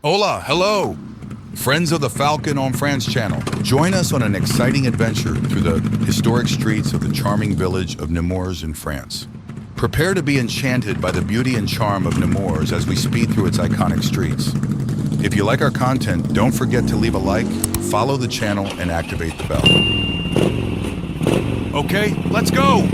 Hola, hello! Friends of the Falcon on France channel, join us on an exciting adventure through the historic streets of the charming village of Nemours in France. Prepare to be enchanted by the beauty and charm of Nemours as we speed through its iconic streets. If you like our content, don't forget to leave a like, follow the channel, and activate the bell. Okay, let's go!